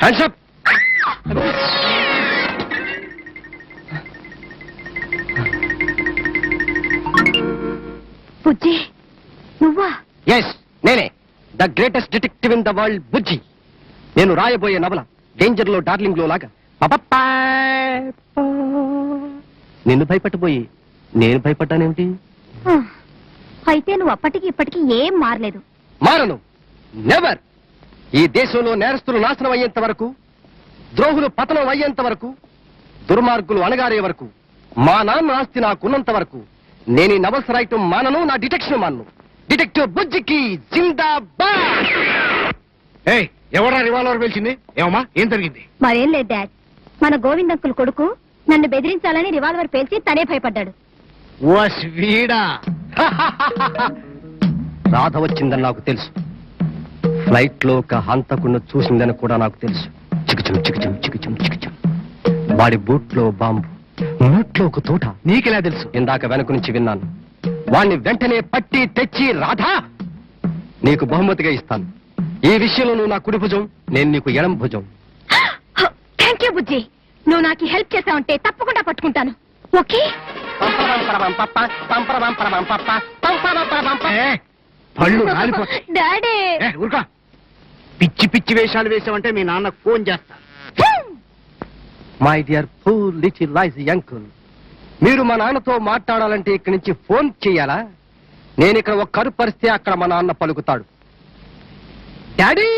Hands up. బుజ్జి నువ్వా? Yes, నేనే the greatest detective in the world, Bujji. నేను రాయబోయే నవల డేంజర్ లో డార్లింగ్ లో లాగా నిన్ను భయపెట్టబోయి నేను భయపడ్డానేమిటి? అయితే నువ్వు అప్పటికి ఇప్పటికి ఏం మారలేదు. మారను, నెవర్. ఈ దేశంలో నేరస్తులు నాశనం అయ్యేంత వరకు, ద్రోహులు పతనం అయ్యేంత వరకు, దుర్మార్గులు అణగారే వరకు, మా నాన్న ఆస్తి నాకున్నంత వరకు నేను ఈ నవల్స్ రాయటం మానను, నా డిటెక్షన్ మానను. డిటెక్టివ్ బుజ్జికి జిందాబాద్. ఎవరా రివాల్వర్ పేల్చింది? ఏమమ్మా, ఏం జరిగింది? మరేం లేదు డాడ్, మన గోవింద్ అంకుల్ కొడుకు నన్ను బెదిరించాలని రివాల్వర్ పేల్చి తనే భయపడ్డాడు. ఓ స్వీడా. రాధ వచ్చిందని నాకు తెలుసు. ఫ్లైట్ లో ఒక హంతకును చూసిందని కూడా నాకు తెలుసు. చికిచం చికిచం చికిచం చికిచం. వాడి బూట్ లో బాంబు, నోట్లో ఒక తోట. నీకెలా తెలుసు? ఇందాక వెనక నుంచి విన్నాను. వాణ్ణి వెంటనే పట్టి తెచ్చి రాధా నీకు బహుమతిగా ఇస్తాను. ఈ విషయంలో నువ్వు నా కుడి భుజం, నేను నీకు ఎడం భుజం. థ్యాంక్ యూ బుజ్జి, నువ్వు నాకు హెల్ప్ చేసావంటే తప్పకుండా పట్టుకుంటాను. ఓకే? పళ్ళు రాలిపోతాయి. డాడీ ఊరుకా. పిచ్చి పిచ్చి వేషాలు వేసావంటే మీ నాన్నకు ఫోన్ చేస్తా. My dear poor little lazy uncle, మీరు మా నాన్నతో మాట్లాడాలంటే ఇక్కడి నుంచి ఫోన్ చేయాలా? నేను ఇక్కడ ఒక కరు పరిస్తే అక్కడ మా నాన్న పలుకుతాడు. డాడీ